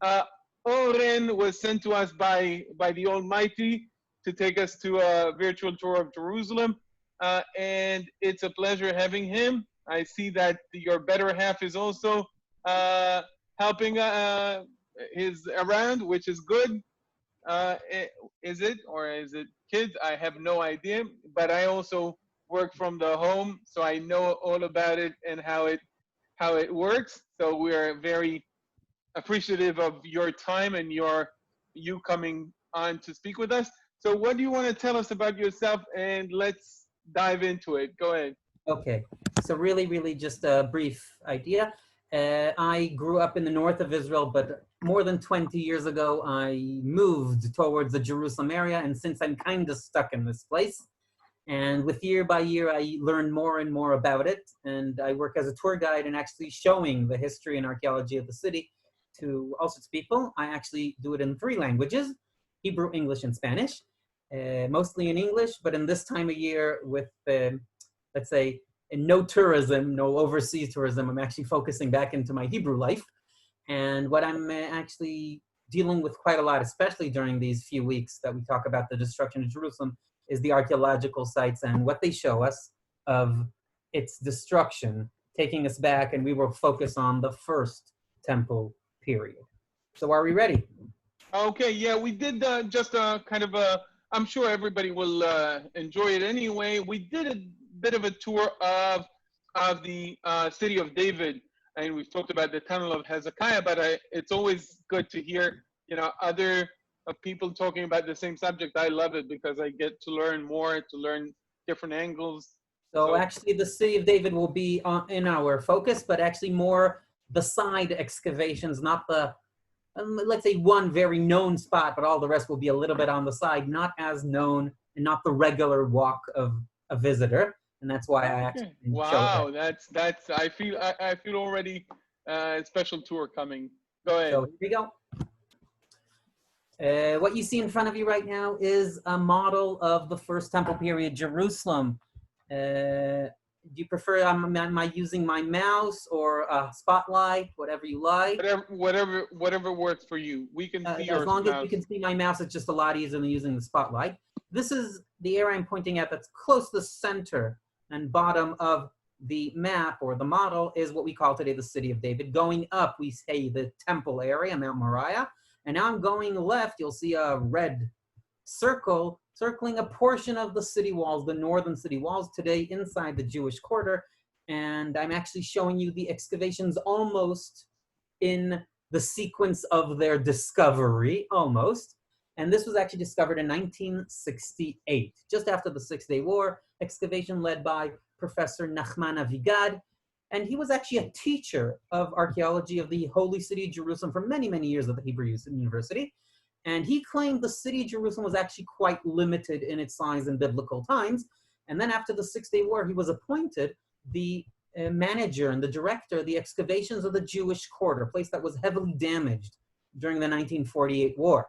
Uh, Oren was sent to us by the Almighty to take us to a virtual tour of Jerusalem, and it's a pleasure having him. I see that your better half is also helping his around, which is good. Uh, is it or is it kids? I have no idea, but I also work from the home, so I know all about it and how it works. So we are very appreciative of your time and you coming on to speak with us. So what do you want to tell us about yourself? And let's dive into it. Go ahead. Okay, so really just a brief idea. I grew up in the north of Israel, but more than 20 years ago, I moved towards the Jerusalem area. And since I'm kind of stuck in this place, and with year by year, I learn more and more about it. And I work as a tour guide and actually showing the history and archaeology of the city to all sorts of people. I actually do it in 3 languages, Hebrew, English, and Spanish, mostly in English, but in this time of year with, let's say, no tourism, no overseas tourism, I'm actually focusing back into my Hebrew life. And what I'm actually dealing with quite a lot, especially during these few weeks that we talk about the destruction of Jerusalem, is the archaeological sites and what they show us of its destruction, taking us back, and we will focus on the first temple period. So are we ready? Okay, yeah, we did just a kind of a, I'm sure everybody will enjoy it anyway. We did a bit of a tour of the city of David, and we've talked about the tunnel of Hezekiah, but it's always good to hear, other people talking about the same subject. I love it because I get to learn more, to learn different angles. So actually the city of David will be in our focus, but actually more the side excavations, not the, let's say one very known spot, but all the rest will be a little bit on the side, not as known and not the regular walk of a visitor. And that's why I actually wow, that's I feel already a special tour coming. Go ahead. So here we go. What you see in front of you right now is a model of the first temple period, Jerusalem. Do you prefer, am I using my mouse or a spotlight, whatever you like? Whatever works for you. We can see as long as you can see my mouse, it's just a lot easier than using the spotlight. This is the area I'm pointing at that's close to the center and bottom of the map, or the model, is what we call today the city of David. Going up, we say the temple area, Mount Moriah. And now I'm going left, you'll see a red circle circling a portion of the city walls, the northern city walls, today inside the Jewish quarter. And I'm actually showing you the excavations almost in the sequence of their discovery, almost. And this was actually discovered in 1968, just after the Six-Day War, excavation led by Professor Nachman Avigad. And he was actually a teacher of archaeology of the Holy City of Jerusalem for many, many years at the Hebrew University. And he claimed the city of Jerusalem was actually quite limited in its size in biblical times. And then after the Six-Day War, he was appointed the manager and the director of the excavations of the Jewish quarter, a place that was heavily damaged during the 1948 war.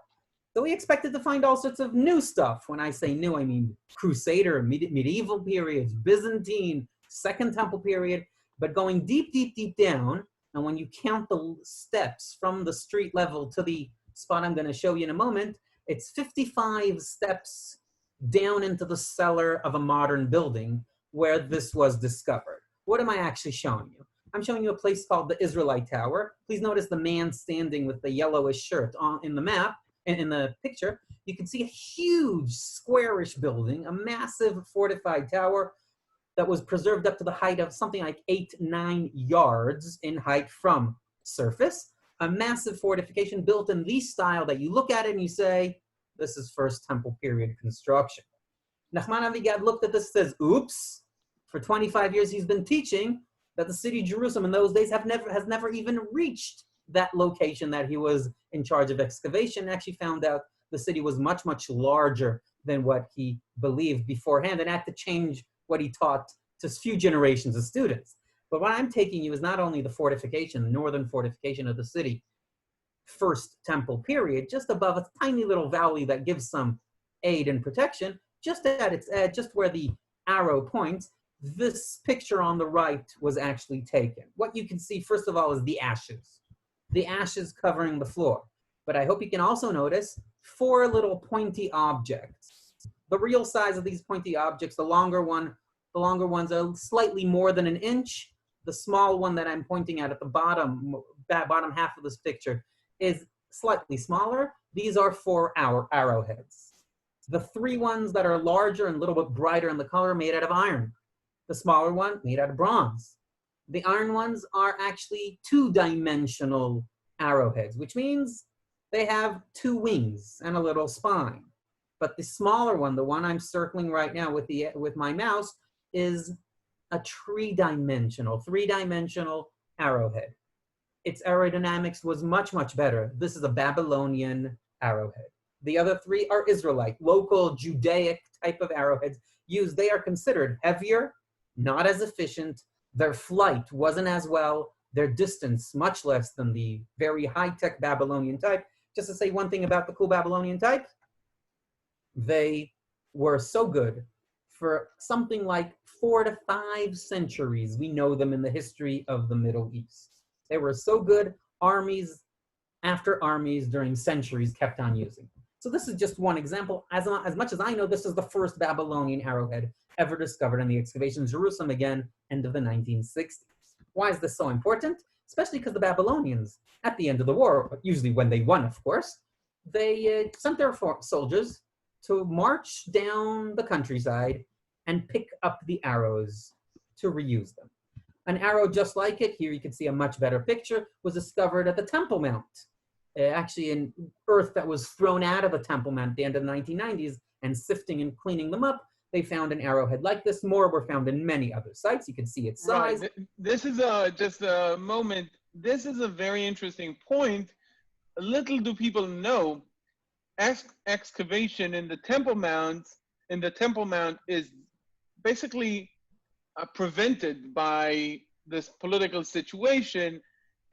So we expected to find all sorts of new stuff. When I say new, I mean Crusader, medieval periods, Byzantine, Second Temple period. But going deep, deep, deep down, and when you count the steps from the street level to the spot I'm going to show you in a moment, it's 55 steps down into the cellar of a modern building where this was discovered. What am I actually showing you? I'm showing you a place called the Israelite Tower. Please notice the man standing with the yellowish shirt in the map, and in the picture. You can see a huge squarish building, a massive fortified tower that was preserved up to the height of something like 8-9 yards in height from surface. A massive fortification built in the style that you look at it and you say, this is First Temple period construction. Nachman Avigad looked at this and says, oops, for 25 years he's been teaching that the city of Jerusalem in those days has never even reached that location that he was in charge of excavation, and actually found out the city was much, much larger than what he believed beforehand, and had to change what he taught to a few generations of students. But what I'm taking you is not only the fortification, the northern fortification of the city, First Temple period, just above a tiny little valley that gives some aid and protection, just at its edge, just where the arrow points. This picture on the right was actually taken. What you can see, first of all, is the ashes. the ashes covering the floor. But I hope you can also notice 4 little pointy objects. The real size of these pointy objects, the longer ones are slightly more than an inch. The small one that I'm pointing at the bottom half of this picture is slightly smaller. These are 4 arrowheads. The 3 ones that are larger and a little bit brighter in the color made out of iron. The smaller one made out of bronze. The iron ones are actually 2-dimensional arrowheads, which means they have 2 wings and a little spine. But the smaller one, the one I'm circling right now with my mouse, is a 3-dimensional arrowhead. Its aerodynamics was much, much better. This is a Babylonian arrowhead. The other 3 are Israelite, local Judaic type of arrowheads used. They are considered heavier, not as efficient. Their flight wasn't as well. Their distance much less than the very high-tech Babylonian type. Just to say one thing about the cool Babylonian type, they were so good for something like 4 to 5 centuries. We know them in the history of the Middle East. They were so good, armies after armies during centuries kept on using. So this is just one example. As much as I know, this is the first Babylonian arrowhead ever discovered in the excavations in Jerusalem, again, end of the 1960s. Why is this so important? Especially because the Babylonians, at the end of the war, usually when they won, of course, they sent their soldiers to march down the countryside and pick up the arrows to reuse them. An arrow just like it, here you can see a much better picture, was discovered at the Temple Mount. Actually in earth that was thrown out of the Temple Mount at the end of the 1990s, and sifting and cleaning them up, they found an arrowhead like this. More were found in many other sites. You can see its size. Right. This is just a moment. This is a very interesting point. Little do people know, excavation in the Temple Mount is basically prevented by this political situation.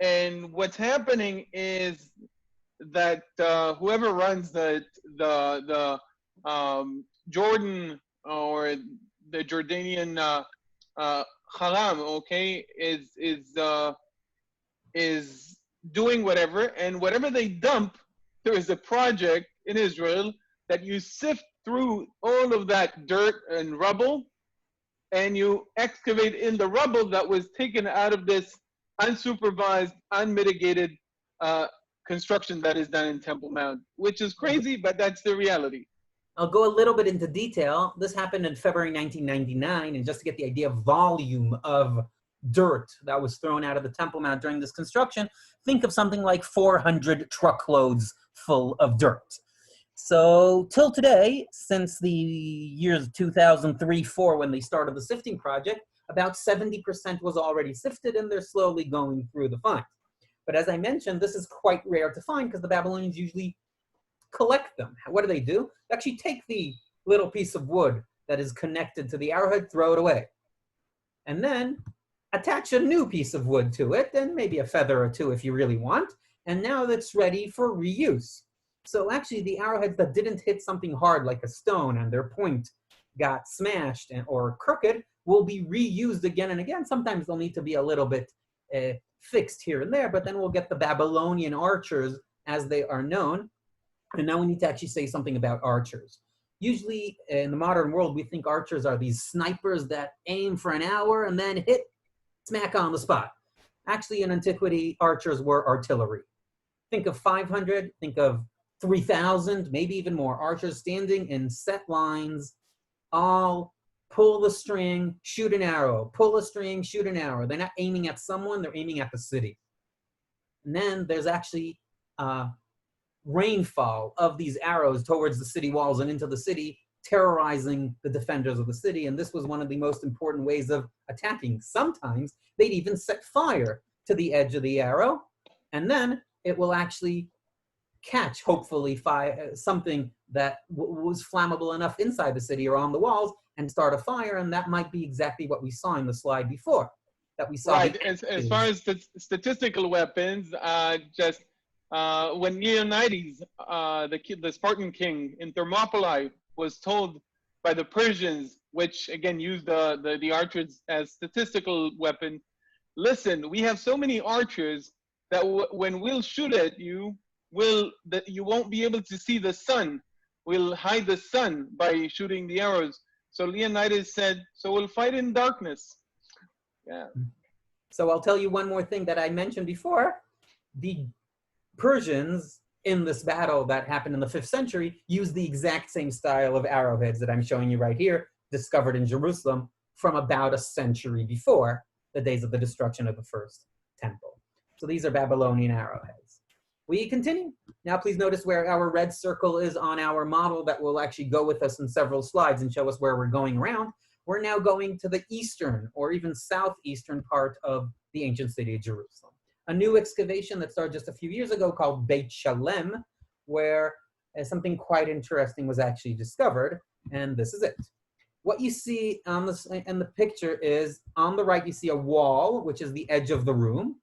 And what's happening is that whoever runs the Jordan or the Jordanian Haram, okay, is doing whatever, and whatever they dump, there is a project in Israel that you sift through all of that dirt and rubble, and you excavate in the rubble that was taken out of this unsupervised, unmitigated construction that is done in Temple Mount, which is crazy, but that's the reality. I'll go a little bit into detail. This happened in February 1999, and just to get the idea of volume of dirt that was thrown out of the Temple Mount during this construction, think of something like 400 truckloads full of dirt. So till today, since the years 2003-4 when they started the sifting project, about 70% was already sifted, and they're slowly going through the finds. But as I mentioned, this is quite rare to find because the Babylonians usually collect them. What do? They actually take the little piece of wood that is connected to the arrowhead, throw it away, and then attach a new piece of wood to it, and maybe a feather or two if you really want, and now that's ready for reuse. So actually the arrowheads that didn't hit something hard like a stone and their point got smashed or crooked will be reused again and again. Sometimes they'll need to be a little bit fixed here and there, but then we'll get the Babylonian archers as they are known. And now we need to actually say something about archers. Usually in the modern world, we think archers are these snipers that aim for an hour and then hit smack on the spot. Actually, in antiquity, archers were artillery. Think of 500, think of 3,000, maybe even more archers standing in set lines, all pull the string, shoot an arrow, pull a string, shoot an arrow. They're not aiming at someone, they're aiming at the city. And then there's actually rainfall of these arrows towards the city walls and into the city, terrorizing the defenders of the city. And this was one of the most important ways of attacking. Sometimes they'd even set fire to the edge of the arrow, and then it will actually catch, hopefully, fire, something that was flammable enough inside the city or on the walls and start a fire. And that might be exactly what we saw in the slide before, that we saw. Right. As far as statistical weapons, when Leonidas, the Spartan king in Thermopylae, was told by the Persians, which again used the archers as statistical weapon, listen, we have so many archers, that when we'll shoot at you, that you won't be able to see the sun. We'll hide the sun by shooting the arrows. So Leonidas said, so we'll fight in darkness. Yeah. So I'll tell you one more thing that I mentioned before. The Persians in this battle that happened in the 5th century used the exact same style of arrowheads that I'm showing you right here, discovered in Jerusalem from about a century before the days of the destruction of the first temple. So these are Babylonian arrowheads. We continue. Now please notice where our red circle is on our model that will actually go with us in several slides and show us where we're going around. We're now going to the eastern or even southeastern part of the ancient city of Jerusalem. A new excavation that started just a few years ago called Beit Shalem, where something quite interesting was actually discovered, and this is it. What you see on this in the picture is, on the right you see a wall, which is the edge of the room.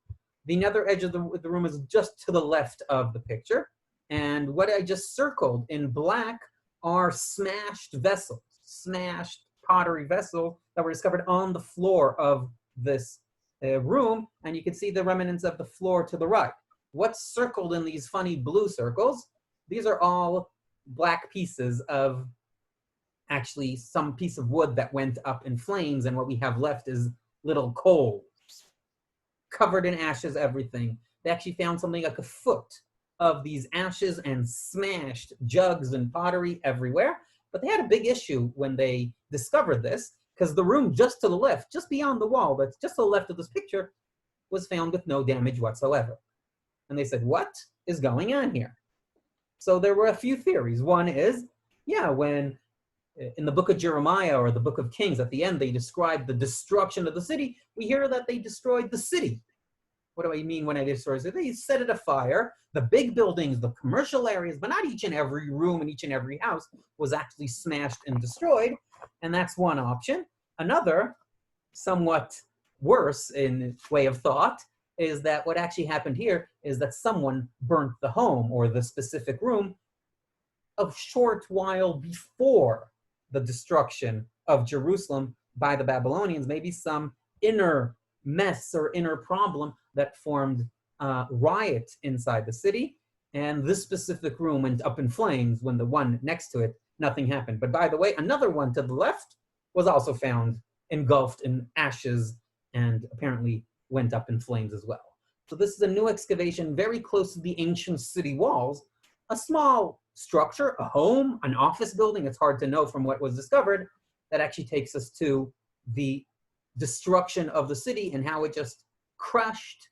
The other edge of the room is just to the left of the picture, and what I just circled in black are smashed vessels, smashed pottery vessels that were discovered on the floor of this room, and you can see the remnants of the floor to the right. What's circled in these funny blue circles? These are all black pieces of actually some piece of wood that went up in flames, and what we have left is little coals, covered in ashes, everything. They actually found something like a foot of these ashes and smashed jugs and pottery everywhere. But they had a big issue when they discovered this, because the room just to the left, just beyond the wall, that's just to the left of this picture, was found with no damage whatsoever. And they said, what is going on here? So there were a few theories. One is, yeah, when in the book of Jeremiah or the book of Kings, at the end, they describe the destruction of the city, we hear that they destroyed the city. What do I mean when I destroy it? They set it afire. The big buildings, the commercial areas, but not each and every room and each and every house was actually smashed and destroyed. And that's one option. Another, somewhat worse in way of thought, is that what actually happened here is that someone burnt the home or the specific room a short while before the destruction of Jerusalem by the Babylonians, maybe some inner mess or inner problem that formed riot inside the city. And this specific room went up in flames when the one next to it, nothing happened. But by the way, another one to the left was also found engulfed in ashes and apparently went up in flames as well. So this is a new excavation very close to the ancient city walls, a small structure, a home, an office building, it's hard to know from what was discovered, that actually takes us to the destruction of the city and how it just crashed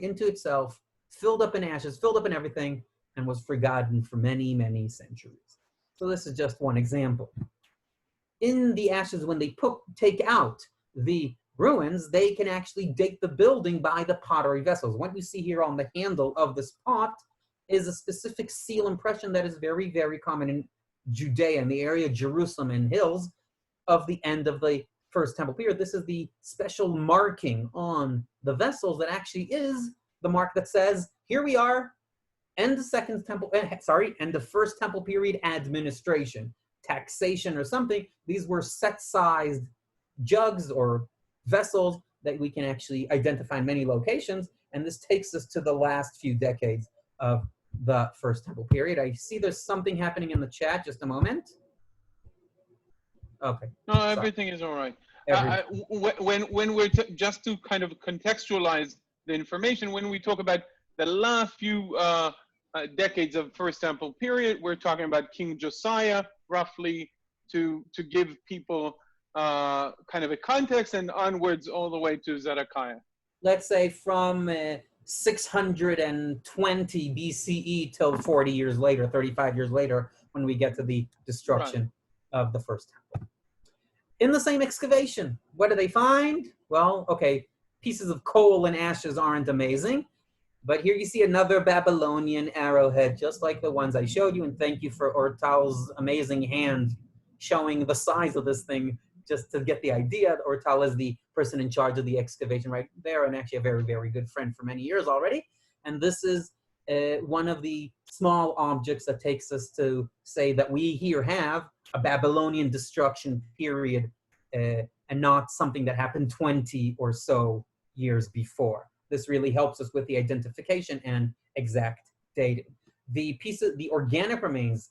into itself, filled up in ashes, filled up in everything, and was forgotten for many, many centuries. So this is just one example. In the ashes, when they take out the ruins, they can actually date the building by the pottery vessels. What you see here on the handle of this pot is a specific seal impression that is very, very common in Judea, in the area of Jerusalem and hills of the end of the First Temple period. This is the special marking on the vessels that actually is the mark that says, here we are, end of First Temple period administration, taxation or something. These were set-sized jugs or vessels that we can actually identify in many locations, and this takes us to the last few decades of the First Temple period. I see there's something happening in the chat. Just a moment. Okay. No, everything is all right. When we're just to kind of contextualize the information, when we talk about the last few decades of First Temple period, we're talking about King Josiah, roughly, to give people kind of a context, and onwards all the way to Zedekiah. Let's say from 620 BCE till 40 years later, 35 years later, when we get to the destruction of the First Temple. In the same excavation, what do they find? Well, okay, pieces of coal and ashes aren't amazing, but here you see another Babylonian arrowhead, just like the ones I showed you, and thank you for Ortal's amazing hand showing the size of this thing, just to get the idea. Ortal is the person in charge of the excavation right there, and actually a very, very good friend for many years already. And this is one of the small objects that takes us to say that we here have a Babylonian destruction period and not something that happened 20 or so years before. this really helps us with the identification and exact dating. The organic remains,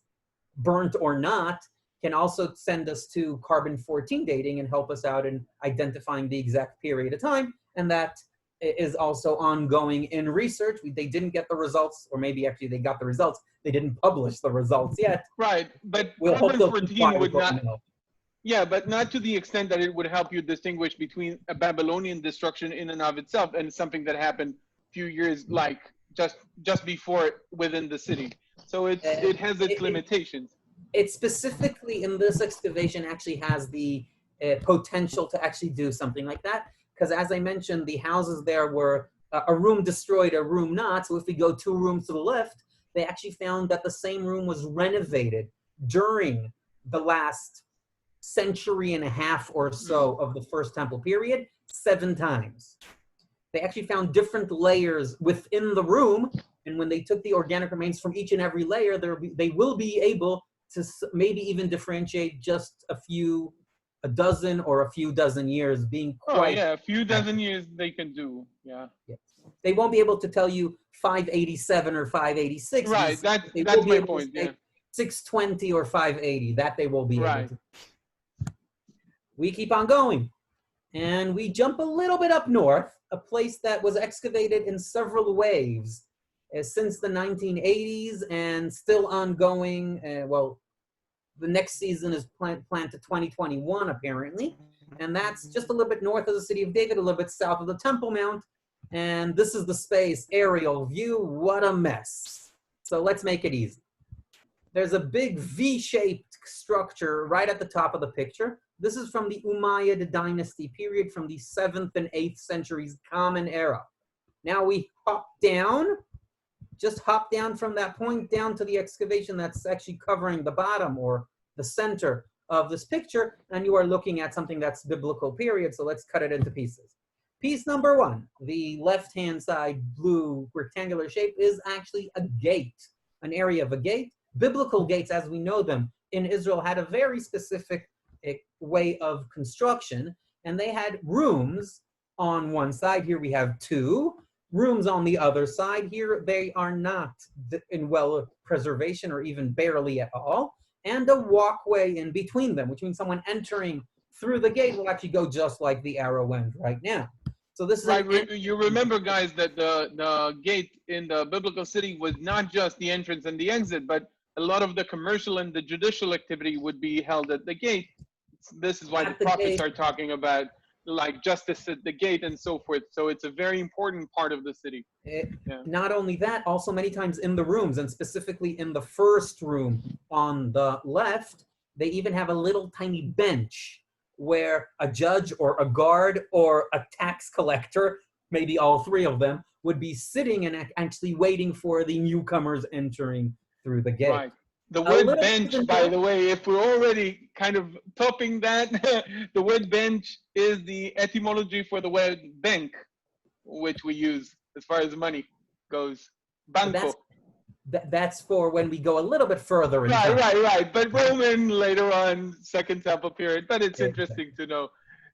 burnt or not, can also send us to carbon-14 dating and help us out in identifying the exact period of time. And that is also ongoing in research. They didn't get the results, or maybe actually they got the results. They didn't publish the results yet. Right, but We'll hope they'll carbon-14 would not. know. Yeah, but not to the extent that it would help you distinguish between a Babylonian destruction in and of itself and something that happened a few years, like just before within the city. So it has its limitations. It specifically in this excavation actually has the potential to actually do something like that. Because as I mentioned, the houses there were a room destroyed, a room not. So if we go 2 rooms to the left, they actually found that the same room was renovated during the last century and a half or so of the First Temple period, 7 times. They actually found different layers within the room. And when they took the organic remains from each and every layer, they will be able to maybe even differentiate just a dozen or a few dozen years being quite... Oh, yeah, a few dozen years they can do, yeah. Yes. They won't be able to tell you 587 or 586. Right, that's my point, yeah. 620 or 580, that they will be right. able to. We keep on going, and we jump a little bit up north, a place that was excavated in several waves since the 1980s and still ongoing. Well, the next season is planned to 2021, apparently. And that's just a little bit north of the city of David, a little bit south of the Temple Mount. And this is the space aerial view. What a mess. So let's make it easy. There's a big V-shaped structure right at the top of the picture. This is from the Umayyad dynasty period, from the 7th and 8th centuries Common Era. Now we just hop down from that point down to the excavation that's actually covering the bottom or the center of this picture, and you are looking at something that's biblical period, so let's cut it into pieces. Piece number 1, the left-hand side blue rectangular shape, is actually a gate, an area of a gate. Biblical gates, as we know them in Israel, had a very specific way of construction, and they had rooms on one side. Here we have 2 rooms on the other side. Here they are not in well preservation or even barely at all, and a walkway in between them, which means someone entering through the gate will actually go just like the arrow end right now. So this is right. You remember, guys, that the gate in the biblical city was not just the entrance and the exit, but a lot of the commercial and the judicial activity would be held at the gate. This is why the prophets are talking about like justice at the gate and so forth. So it's a very important part of the city. Not only that, also many times in the rooms, and specifically in the first room on the left, they even have a little tiny bench where a judge or a guard or a tax collector, maybe all 3 of them, would be sitting and actually waiting for the newcomers entering through the gate. Right. The word bench, by the way, if we're already kind of topping that, the word bench is the etymology for the word bank, which we use as far as money goes. Banco. That's for when we go a little bit further in time. Right. But Roman later on, Second Temple period. But it's interesting to know.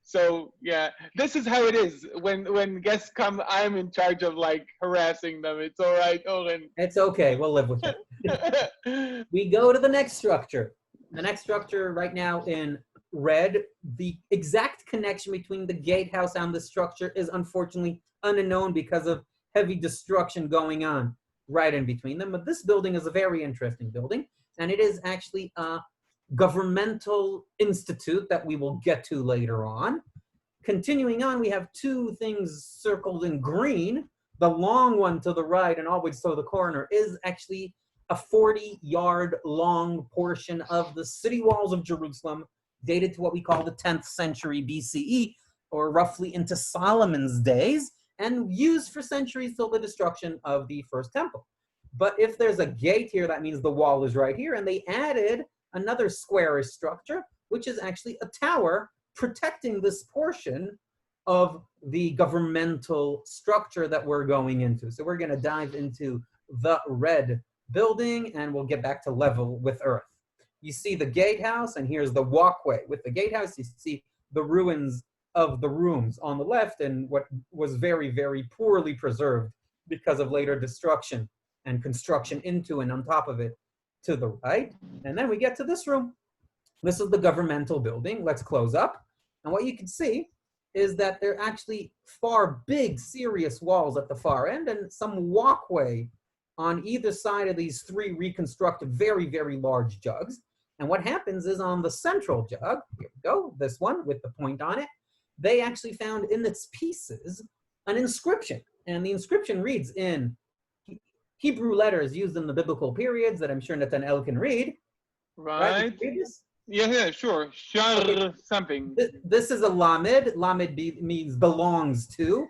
So yeah, this is how it is. When guests come, I'm in charge of like harassing them. It's all right, Oren. It's okay. We'll live with it. We go to the next structure. The next structure right now in red. The exact connection between the gatehouse and the structure is unfortunately unknown because of heavy destruction going on right in between them. But this building is a very interesting building, and it is actually a governmental institute that we will get to later on. Continuing on, we have 2 things circled in green. The long one to the right and always to the corner is actually a 40-yard long portion of the city walls of Jerusalem, dated to what we call the 10th century BCE, or roughly into Solomon's days, and used for centuries till the destruction of the First Temple. But if there's a gate here, that means the wall is right here, and they added another squarish structure, which is actually a tower protecting this portion of the governmental structure that we're going into. So we're going to dive into the red building, and we'll get back to level with earth. You see the gatehouse, and here's the walkway. With the gatehouse, you see the ruins of the rooms on the left and what was very, very poorly preserved because of later destruction and construction into and on top of it to the right. And then we get to this room. This is the governmental building. Let's close up. And what you can see is that there are actually far big, serious walls at the far end and some walkway on either side of these three reconstructed, very, very large jugs. And what happens is on the central jug, here we go, this one with the point on it, they actually found in its pieces an inscription. And the inscription reads in Hebrew letters used in the biblical periods that I'm sure Netanel can read. Right. Yeah, sure. Shar something. This is a lamed. Lamed means belongs to.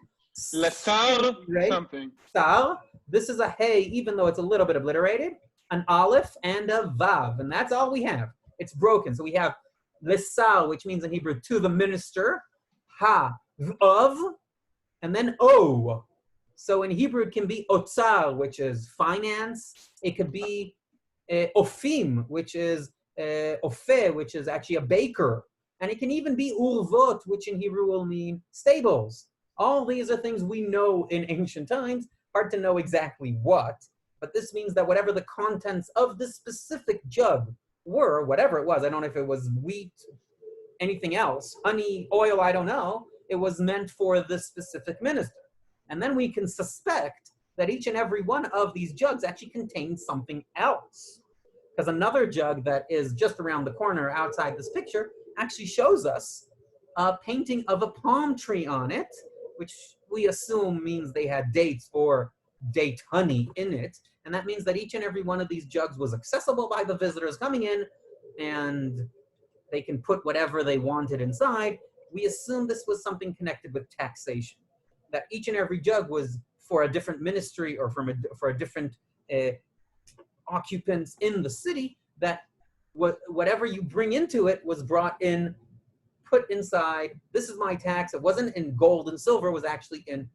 Lesar something. Sar. This is a hey, even though it's a little bit obliterated. An aleph and a vav, and that's all we have. It's broken. So we have lesar, which means in Hebrew to the minister, ha of, and then o. So in Hebrew it can be otzar, which is finance. It could be ofim, which is ofe, which is actually a baker, and it can even be urvot, which in Hebrew will mean stables. All these are things we know in ancient times. Hard to know exactly what. But this means that whatever the contents of this specific jug were, whatever it was, I don't know if it was wheat, anything else, honey, oil, I don't know, it was meant for this specific minister. And then we can suspect that each and every one of these jugs actually contains something else. Because another jug that is just around the corner outside this picture actually shows us a painting of a palm tree on it, which we assume means they had dates or date honey in it. And that means that each and every one of these jugs was accessible by the visitors coming in, and they can put whatever they wanted inside. We assume this was something connected with taxation, that each and every jug was for a different ministry or for a different occupants in the city, that whatever you bring into it was brought in, put inside. This is my tax. It wasn't in gold and silver, it was actually in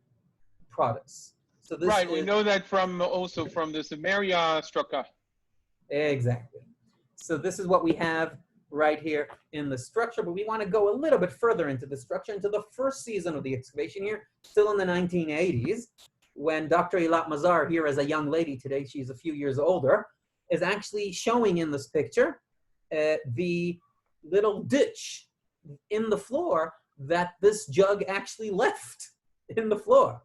products. So this right, we know that also from the Samaria structure. Exactly. So this is what we have right here in the structure, but we want to go a little bit further into the structure, into the first season of the excavation here, still in the 1980s, when Dr. Eilat Mazar, here as a young lady today, she's a few years older, is actually showing in this picture the little ditch in the floor that this jug actually left in the floor.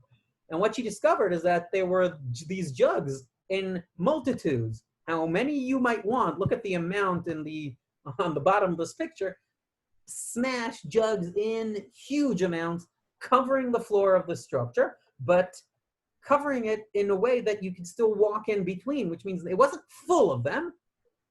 And what she discovered is that there were these jugs in multitudes. How many you might want, look at the amount on the bottom of this picture, smashed jugs in huge amounts, covering the floor of the structure, but covering it in a way that you can still walk in between, which means it wasn't full of them.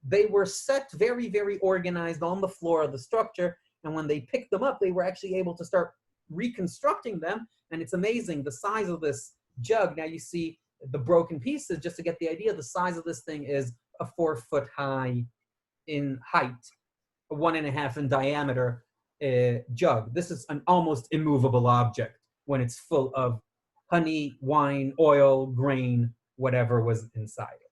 They were set very, very organized on the floor of the structure. And when they picked them up, they were actually able to start reconstructing them. And it's amazing the size of this jug. Now you see the broken pieces, just to get the idea, the size of this thing is a 4 foot high in height, a 1.5 in diameter jug. This is an almost immovable object when it's full of honey, wine, oil, grain, whatever was inside it.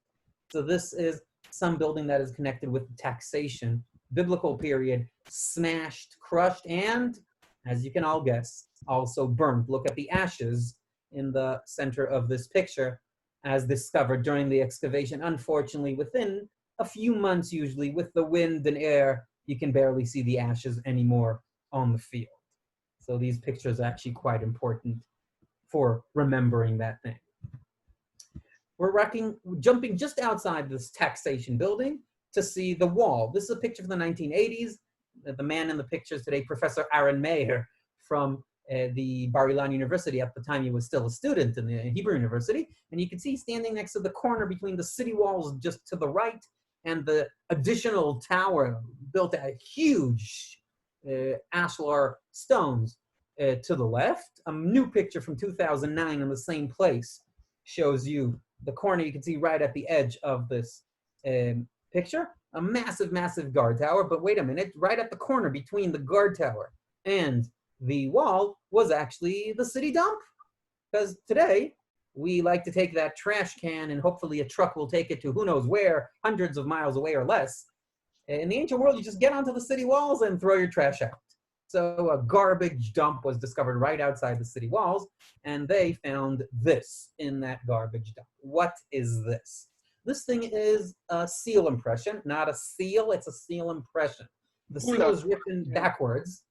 So this is some building that is connected with taxation, biblical period, smashed, crushed, and, as you can all guess, also burnt. Look at the ashes in the center of this picture as discovered during the excavation. Unfortunately, within a few months, usually, with the wind and air, you can barely see the ashes anymore on the field. So these pictures are actually quite important for remembering that thing. We're jumping just outside this taxation building to see the wall. This is a picture from the 1980s. The man in the picture is today Professor Aaron Meir from the Babylonian University. At the time, he was still a student in the Hebrew University. And you can see standing next to the corner between the city walls just to the right and the additional tower built at huge ashlar stones to the left. A new picture from 2009 in the same place shows you the corner. You can see right at the edge of this picture, a massive, massive guard tower. But wait a minute, right at the corner between the guard tower and the wall was actually the city dump. Because today, we like to take that trash can and hopefully a truck will take it to who knows where, hundreds of miles away or less. In the ancient world, you just get onto the city walls and throw your trash out. So a garbage dump was discovered right outside the city walls, and they found this in that garbage dump. What is this? This thing is a seal impression, not a seal, it's a seal impression. The seal is written backwards,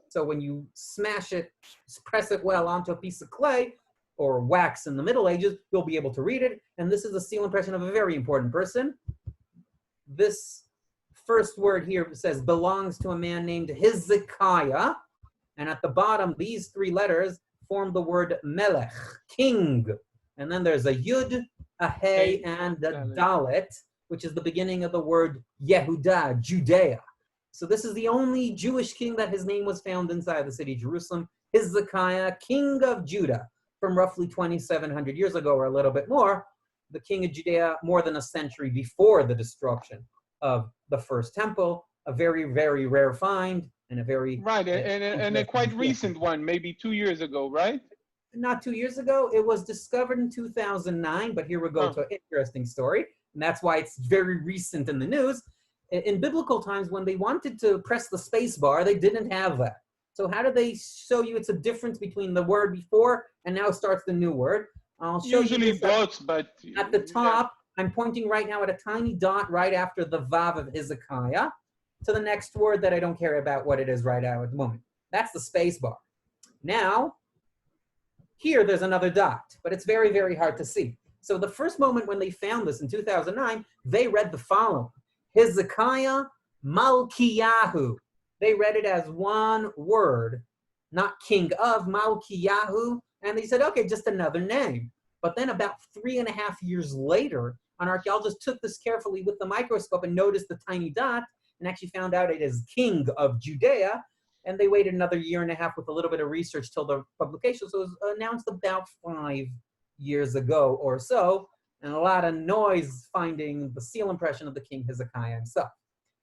so when you smash it, press it well onto a piece of clay or wax in the Middle Ages, you'll be able to read it, and this is a seal impression of a very important person. This first word here says belongs to a man named Hezekiah, and at the bottom, these three letters form the word melech, king. And then there's a yud, a hey, and a dalet, which is the beginning of the word Yehudah, Judea. So this is the only Jewish king that his name was found inside the city of Jerusalem, Hezekiah, king of Judah, from roughly 2,700 years ago or a little bit more, the king of Judea more than a century before the destruction of the first temple, a very, very rare find, and a very... Right, and a quite recent one, maybe 2 years ago, right? Not 2 years ago. It was discovered in 2009, but here we go to an interesting story, and that's why it's very recent in the news. In biblical times, when they wanted to press the space bar, they didn't have that. So how do they show you it's a difference between the word before and now starts the new word? I'll show Usually you dots, but... At the top, I'm pointing right now at a tiny dot right after the Vav of Hezekiah to the next word that I don't care about what it is right now at the moment. That's the space bar. Now, here there's another dot, but it's very, very hard to see. So the first moment when they found this in 2009, they read the following: Hezekiah Malkiyahu. They read it as one word, not king of, Malkiyahu. And they said, okay, just another name. But then about 3.5 years later, an archaeologist took this carefully with the microscope and noticed the tiny dot and actually found out it is king of Judea. And they waited another 1.5 years with a little bit of research till the publication. So it was announced about 5 years ago or so. And a lot of noise finding the seal impression of the king Hezekiah himself.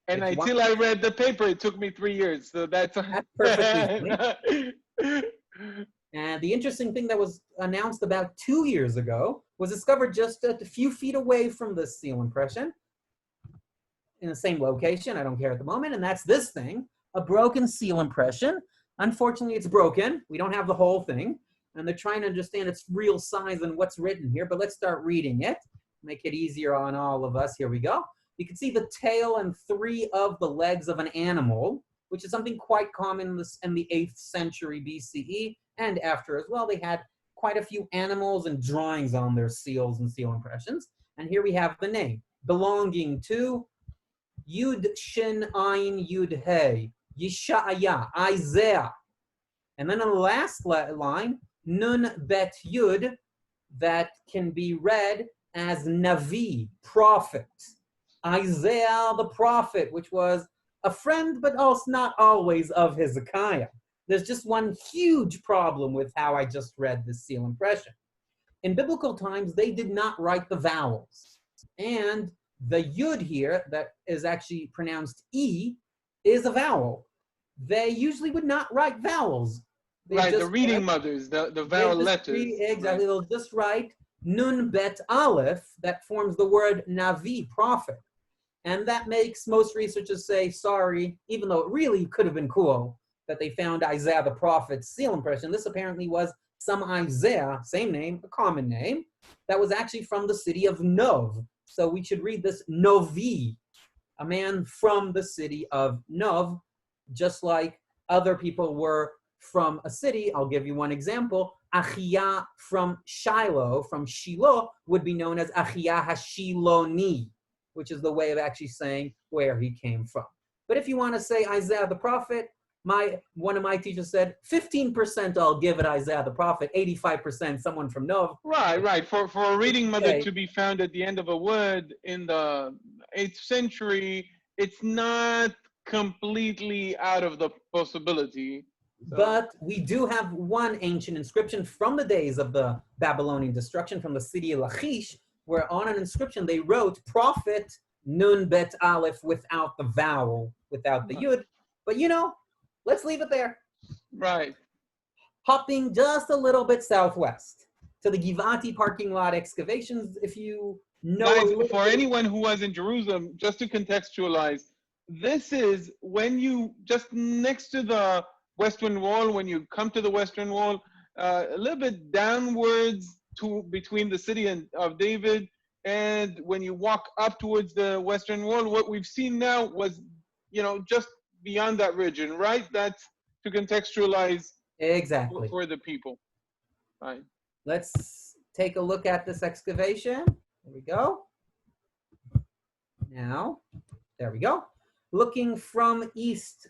And until I read the paper, it took me 3 years. So that's perfectly funny. And the interesting thing that was announced about 2 years ago was discovered just a few feet away from this seal impression in the same location. I don't care at the moment. And that's this thing, a broken seal impression. Unfortunately, it's broken. We don't have the whole thing. And they're trying to understand its real size and what's written here. But let's start reading it. Make it easier on all of us. Here we go. You can see the tail and 3 of the legs of an animal, which is something quite common in the 8th century BCE. And after as well, they had quite a few animals and drawings on their seals and seal impressions. And here we have the name, belonging to Yud Shin Ayin Yud Hey, Yeshaya, Isaiah. And then on the last line, Nun Bet Yud, that can be read as Navi, prophet. Isaiah the prophet, which was a friend, but also not always of Hezekiah. There's just one huge problem with how I just read this seal impression. In biblical times, they did not write the vowels. And the yud here, that is actually pronounced E, is a vowel. They usually would not write vowels. Right, the reading mothers, the vowel letters. Exactly, they'll just write Nun Bet Aleph, that forms the word Navi, prophet. And that makes most researchers say, sorry, even though it really could have been cool that they found Isaiah the prophet's seal impression. This apparently was some Isaiah, same name, a common name, that was actually from the city of Nov. So we should read this Novi, a man from the city of Nov, just like other people were from a city. I'll give you one example. Achia from Shiloh, from Shiloh, would be known as Achia HaShiloni, which is the way of actually saying where he came from. But if you want to say Isaiah the prophet, one of my teachers said, 15% I'll give it Isaiah the prophet, 85% someone from Nov. Right. For a reading mother to be found at the end of a word in the 8th century, it's not completely out of the possibility. So. But we do have one ancient inscription from the days of the Babylonian destruction from the city of Lachish, where on an inscription they wrote prophet Nun Bet Aleph without the vowel, without the yud. But you know, let's leave it there. Right. Hopping just a little bit southwest to the Giv'ati Parking Lot excavations. If you know... Guys, for anyone who was in Jerusalem, just to contextualize, this is when you, just next to the western wall, when you come to the western wall, a little bit downwards to between the city of David, and when you walk up towards the western wall, what we've seen now was, just beyond that region, right? That's to contextualize Exactly. for the people. Right. Let's take a look at this excavation. There we go. Now, there we go. Looking from east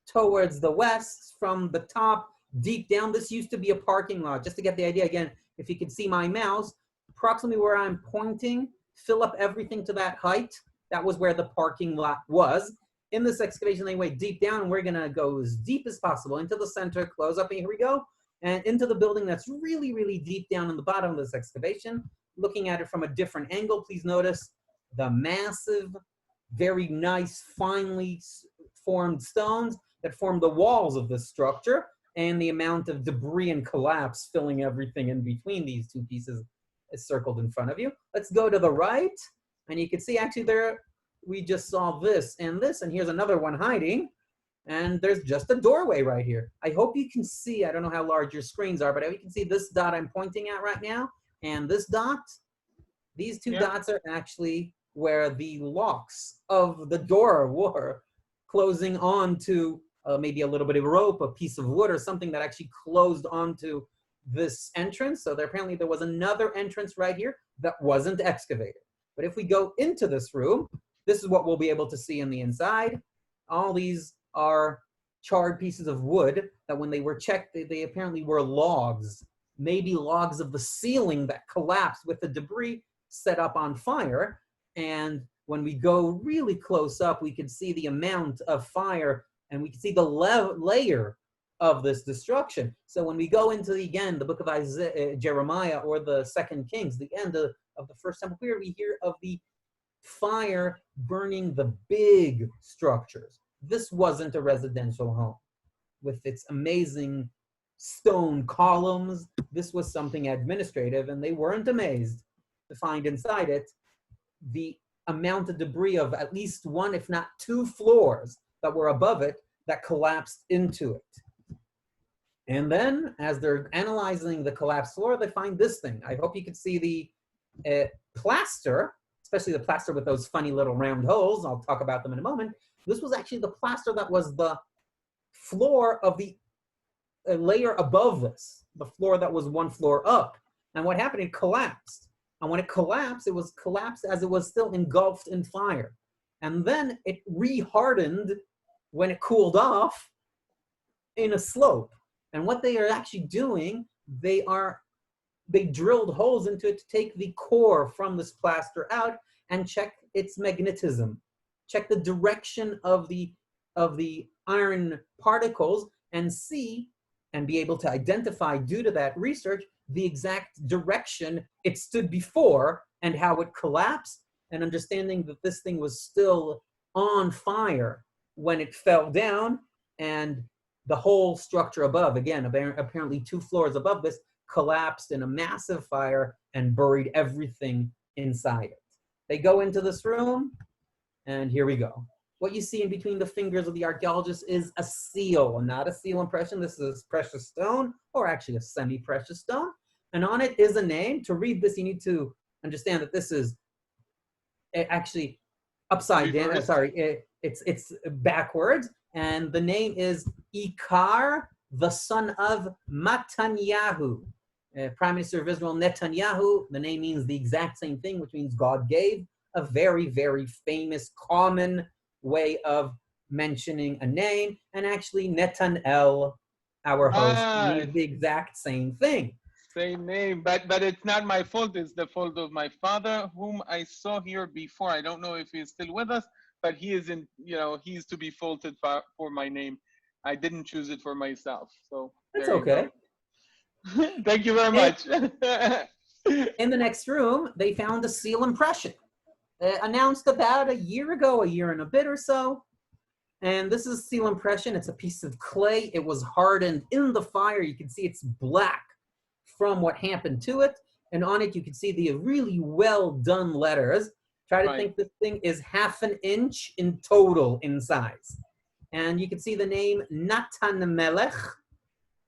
towards the west, from the top, deep down, this used to be a parking lot. Just to get the idea, again, if you can see my mouse, approximately where I'm pointing, fill up everything to that height. That was where the parking lot was. In this excavation, they went deep down, and we're gonna go as deep as possible into the center, close up, and here we go. And into the building that's really, really deep down in the bottom of this excavation. Looking at it from a different angle, please notice the massive, very nice, finely formed stones that form the walls of this structure, and the amount of debris and collapse filling everything in between these two pieces is circled in front of you. Let's go to the right, and you can see actually there, we just saw this, and here's another one hiding, and there's just a doorway right here. I hope you can see, I don't know how large your screens are, but you can see this dot I'm pointing at right now, and this dot, these two dots are actually where the locks of the door were, closing onto maybe a little bit of rope, a piece of wood, or something that actually closed onto this entrance. So apparently there was another entrance right here that wasn't excavated. But if we go into this room, this is what we'll be able to see on the inside. All these are charred pieces of wood that when they were checked, they apparently were logs, maybe logs of the ceiling that collapsed with the debris set up on fire. And when we go really close up, we can see the amount of fire, and we can see the layer of this destruction. So when we go into, again, the book of Jeremiah or the Second Kings, the end of the first temple period, we hear of the fire burning the big structures. This wasn't a residential home with its amazing stone columns. This was something administrative, and they weren't amazed to find inside it the amount of debris of at least one, if not two floors that were above it that collapsed into it. And then as they're analyzing the collapsed floor, they find this thing. I hope you can see the plaster, especially the plaster with those funny little round holes. I'll talk about them in a moment. This was actually the plaster that was the floor of the layer above this, the floor that was one floor up. And what happened, it collapsed. And when it collapsed, it was collapsed as it was still engulfed in fire. And then it re-hardened when it cooled off in a slope. And what they are actually doing, they drilled holes into it to take the core from this plaster out and check its magnetism, check the direction of the iron particles, and see and be able to identify, due to that research, the exact direction it stood before and how it collapsed, and understanding that this thing was still on fire when it fell down, and the whole structure above, again, apparently 2 floors above this, collapsed in a massive fire and buried everything inside it. They go into this room, and here we go. What you see in between the fingers of the archaeologist is a seal, not a seal impression. This is precious stone, or actually a semi-precious stone. And on it is a name. To read this, you need to understand that this is actually upside down. Sorry, it's backwards. And the name is Ikar, the son of Matanyahu. Prime Minister of Israel, Netanyahu. The name means the exact same thing, which means God gave. A very, very famous, common way of mentioning a name. And actually, Netanel, our host, means the exact same thing. Same name, but it's not my fault. It's the fault of my father, whom I saw here before. I don't know if he's still with us, but he is in. He's to be faulted for my name. I didn't choose it for myself, so that's okay. Thank you very much. In the next room, they found a seal impression, announced about a year ago, a year and a bit or so. And this is a seal impression. It's a piece of clay. It was hardened in the fire. You can see it's black from what happened to it. And on it, you can see the really well done letters. Try to think this thing is 1/2 inch in total in size. And you can see the name Natan Melech.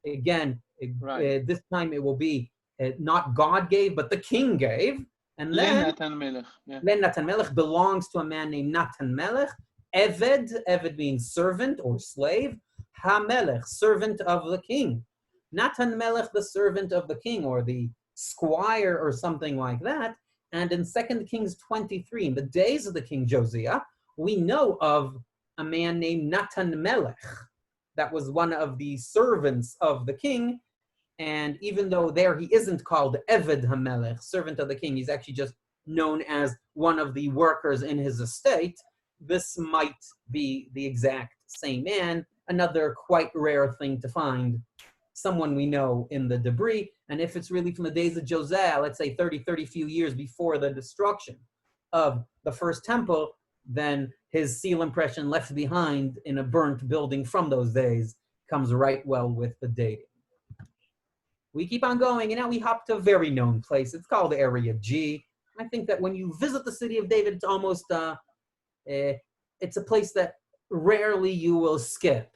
Again, this time it will be not God gave, but the king gave. And then Natan Melech. Yeah. Natan Melech belongs to a man named Natan Melech. Eved means servant or slave. HaMelech, servant of the king. Natan Melech, the servant of the king, or the squire, or something like that. And in 2 Kings 23, in the days of the king Josiah, we know of a man named Natan Melech. That was one of the servants of the king. And even though there he isn't called Eved HaMelech, servant of the king, he's actually just known as one of the workers in his estate. This might be the exact same man, another quite rare thing to find, someone we know in the debris. And if it's really from the days of Josiah, let's say 30 few years before the destruction of the first temple, then his seal impression left behind in a burnt building from those days comes right well with the dating. We keep on going, and now we hop to a very known place. It's called Area G. I think that when you visit the city of David, it's almost, it's a place that rarely you will skip.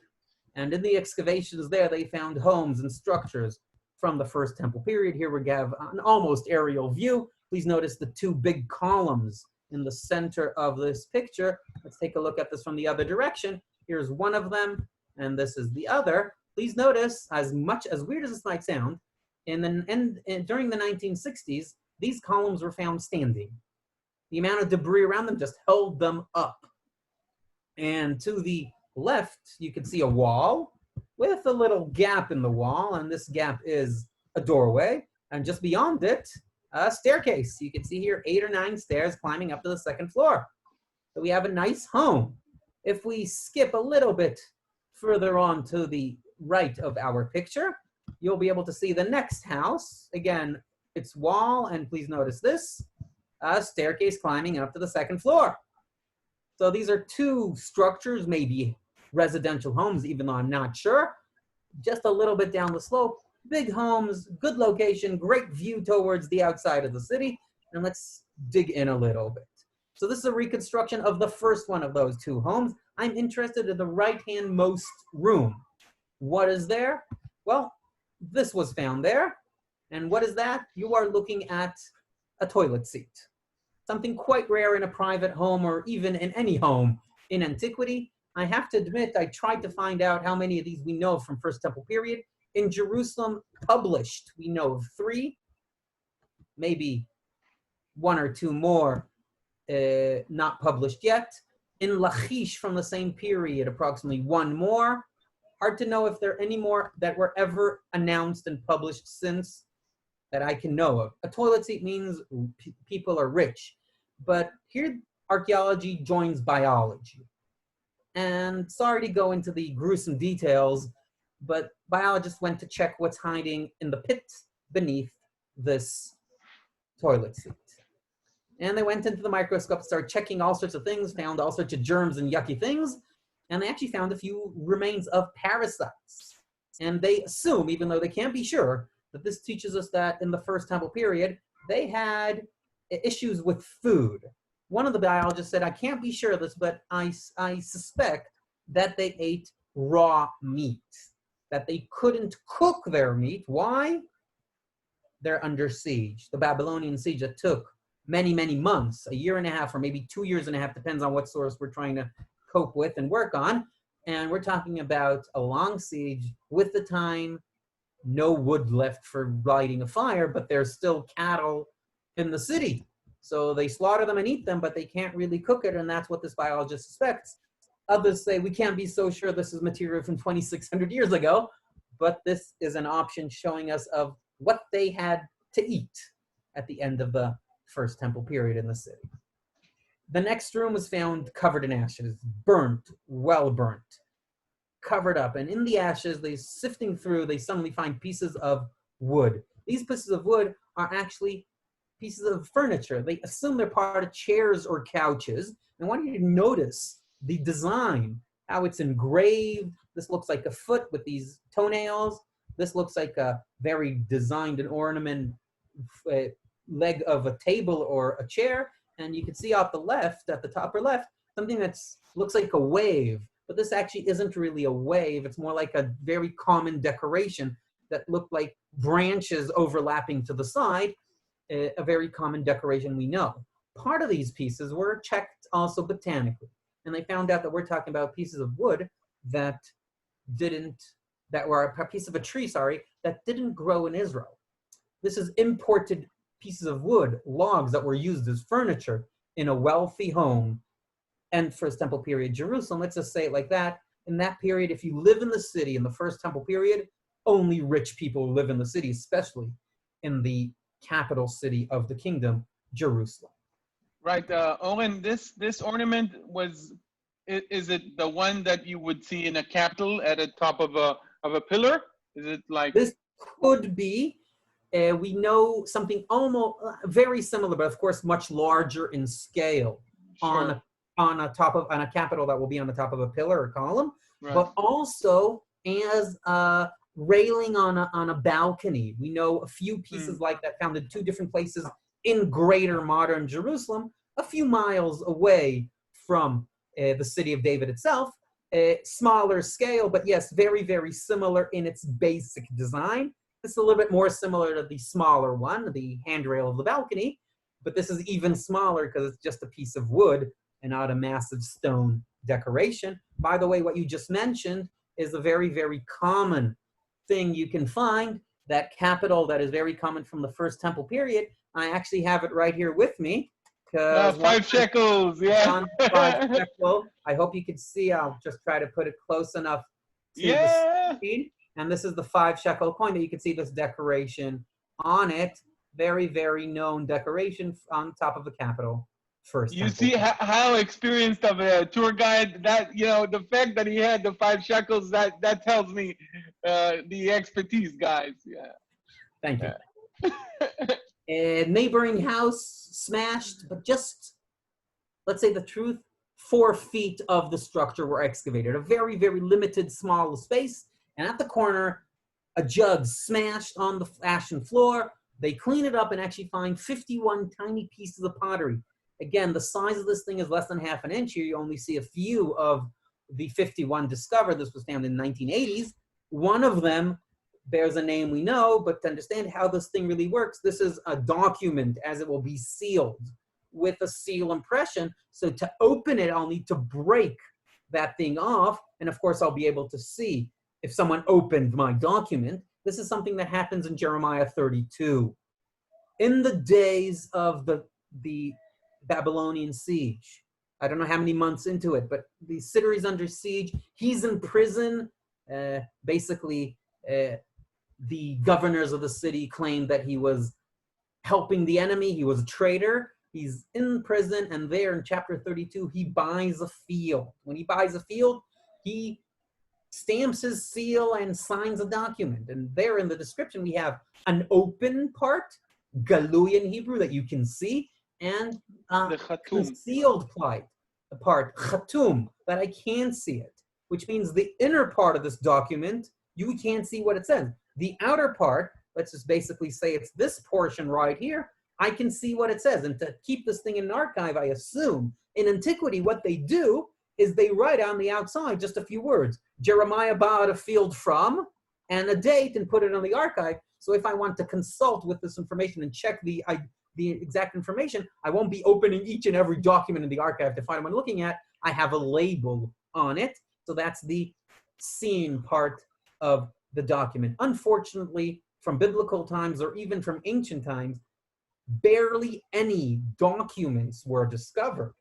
And in the excavations there, they found homes and structures from the first temple period. Here we have an almost aerial view. Please notice the two big columns in the center of this picture. Let's take a look at this from the other direction. Here's one of them, and this is the other. Please notice, as much as weird as this might sound, during the 1960s, these columns were found standing. The amount of debris around them just held them up. And to the left, you can see a wall with a little gap in the wall, and this gap is a doorway. And just beyond it, a staircase. You can see here 8 or 9 stairs climbing up to the second floor. So we have a nice home. If we skip a little bit further on to the right of our picture, you'll be able to see the next house. Again, its wall, and please notice this, a staircase climbing up to the second floor. So these are 2 structures, maybe residential homes, even though I'm not sure. Just a little bit down the slope, big homes, good location, great view towards the outside of the city. And let's dig in a little bit. So this is a reconstruction of the first one of those 2 homes. I'm interested in the right-hand most room. What is there? Well, this was found there. And what is that? You are looking at a toilet seat. Something quite rare in a private home or even in any home in antiquity. I have to admit, I tried to find out how many of these we know from First Temple period. In Jerusalem, published, we know of 3, maybe 1 or 2 more not published yet. In Lachish from the same period, approximately 1 more. Hard to know if there are any more that were ever announced and published since that I can know of. A toilet seat means people are rich. But here, archaeology joins biology. And sorry to go into the gruesome details, but biologists went to check what's hiding in the pit beneath this toilet seat. And they went into the microscope, started checking all sorts of things, found all sorts of germs and yucky things, and they actually found a few remains of parasites. And they assume, even though they can't be sure, that this teaches us that in the First Temple period, they had issues with food. One of the biologists said, I can't be sure of this, but I suspect that they ate raw meat, that they couldn't cook their meat. Why? They're under siege. The Babylonian siege that took many, many months, 1.5 years or maybe 2.5 years, depends on what source we're trying to cope with and work on. And we're talking about a long siege with the time, no wood left for lighting a fire, but there's still cattle in the city. So they slaughter them and eat them, but they can't really cook it, and that's what this biologist suspects. Others say we can't be so sure this is material from 2,600 years ago, but this is an option showing us of what they had to eat at the end of the First Temple period in the city. The next room was found covered in ashes, burnt, well burnt, covered up. And in the ashes, they sifting through, they suddenly find pieces of wood. These pieces of wood are actually pieces of furniture. They assume they're part of chairs or couches. I want you to notice the design, how it's engraved. This looks like a foot with these toenails. This looks like a very designed and ornamented leg of a table or a chair. And you can see off the left, at the top or left, something that looks like a wave but this actually isn't really a wave. It's more like a very common decoration that looked like branches overlapping to the side, a very common decoration we know. Part of these pieces were checked also botanically, and they found out that we're talking about pieces of wood that were a piece of a tree, that didn't grow in Israel. This is imported pieces of wood, logs that were used as furniture in a wealthy home. And First Temple period Jerusalem, let's just say it like that. In that period, if you live in the city in the First Temple period, only rich people live in the city, especially in the capital city of the kingdom, Jerusalem. Right, Owen. This ornament is it the one that you would see in a capital at the top of a pillar? Is it like this? Could be. We know something almost very similar, but of course much larger in scale. Sure. on a capital that will be on the top of a pillar or column, Right. but also as a railing on a balcony. We know a few pieces like that found in two different places in greater modern Jerusalem, a few miles away from the city of David itself. Smaller scale, but yes, very, very similar in its basic design. This is a little bit more similar to the smaller one, the handrail of the balcony, but this is even smaller because it's just a piece of wood and not a massive stone decoration. By the way, what you just mentioned is a very, very common thing you can find, that capital that is very common from the First Temple period. I actually have it right here with me. 5 shekels, yeah. 5 shekel. I hope you can see. I'll just try to put it close enough to the screen. And this is the 5 shekel coin that you can see this decoration on it. Very, very known decoration on top of the capital. First you Temple. See how experienced of a tour guide that, the fact that he had the 5 shekels, that tells me the expertise, guys. Yeah. Thank you. A neighboring house smashed, but just, let's say the truth, 4 feet of the structure were excavated. A very, very limited, small space. And at the corner, a jug smashed on the ashen floor. They clean it up and actually find 51 tiny pieces of pottery. Again, the size of this thing is less than half an inch. Here you only see a few of the 51 discovered. This was found in the 1980s. One of them bears a name we know, but to understand how this thing really works, this is a document as it will be sealed with a seal impression. So to open it, I'll need to break that thing off. And of course, I'll be able to see if someone opened my document. This is something that happens in Jeremiah 32. In the days of the Babylonian siege, I don't know how many months into it, but the city is under siege. He's in prison. Basically, the governors of the city claimed that he was helping the enemy. He was a traitor. He's in prison, and there in chapter 32, he buys a field. When he buys a field, he stamps his seal and signs a document. And there in the description, we have an open part, galui in Hebrew, that you can see, and concealed part, chatum, that I can see it, which means the inner part of this document, you can't see what it says. The outer part, let's just basically say it's this portion right here, I can see what it says. And to keep this thing in an archive, I assume, in antiquity, what they do is they write on the outside just a few words. Jeremiah bought a field from, and a date, and put it on the archive. So if I want to consult with this information and check the exact information, I won't be opening each and every document in the archive to find what I'm looking at. I have a label on it. So that's the seen part of the document. Unfortunately, from biblical times or even from ancient times, barely any documents were discovered.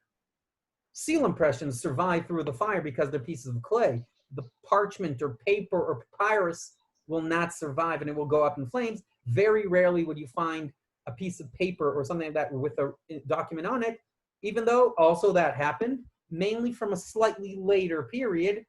Seal impressions survive through the fire because they're pieces of clay. The parchment or paper or papyrus will not survive, and it will go up in flames. Very rarely would you find a piece of paper or something like that with a document on it, even though also that happened, mainly from a slightly later period.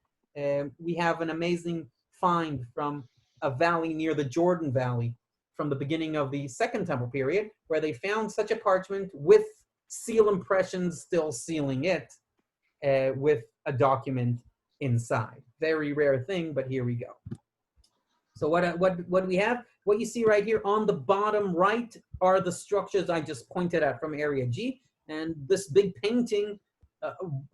We have an amazing find from a valley near the Jordan Valley from the beginning of the Second Temple period, where they found such a parchment with seal impressions still sealing it with a document inside. Very rare thing, but here we go. So what do we have? What you see right here on the bottom right are the structures I just pointed at from Area G. And this big painting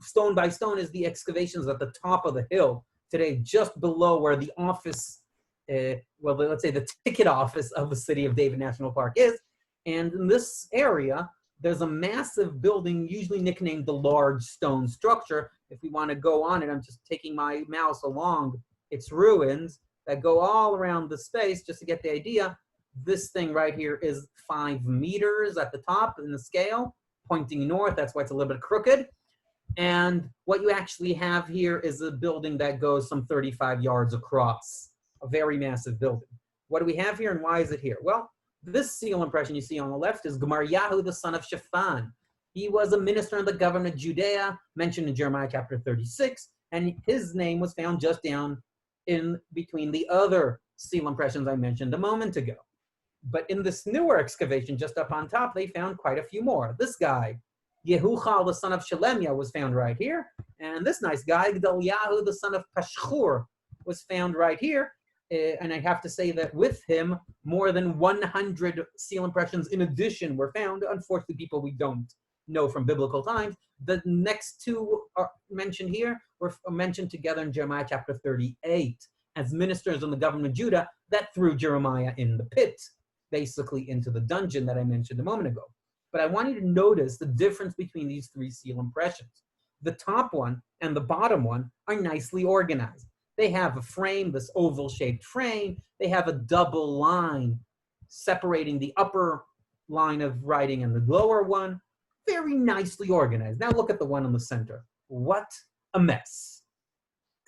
stone by stone is the excavations at the top of the hill today, just below where the office, well, let's say the ticket office of the City of David National Park is. And in this area, there's a massive building, usually nicknamed the large stone structure. If we want to go on it, I'm just taking my mouse along its ruins that go all around the space just to get the idea. This thing right here is 5 meters at the top in the scale, pointing north. That's why it's a little bit crooked. And what you actually have here is a building that goes some 35 yards across, a very massive building. What do we have here and why is it here? Well, this seal impression you see on the left is Gemaryahu, the son of Shaphan. He was a minister in the government of Judea, mentioned in Jeremiah chapter 36, and his name was found just down in between the other seal impressions I mentioned a moment ago. But in this newer excavation, just up on top, they found quite a few more. This guy, Yehuchal, the son of Shelemiah, was found right here. And this nice guy, Gedaliahu, the son of Pashhur, was found right here. And I have to say that with him, more than 100 seal impressions in addition were found. Unfortunately, people we don't know from biblical times. The next two are mentioned here were mentioned together in Jeremiah chapter 38 as ministers in the government of Judah that threw Jeremiah in the pit, basically into the dungeon that I mentioned a moment ago. But I want you to notice the difference between these 3 seal impressions. The top one and the bottom one are nicely organized. They have a frame, this oval-shaped frame. They have a double line separating the upper line of writing and the lower one. Very nicely organized. Now look at the one in the center. What a mess.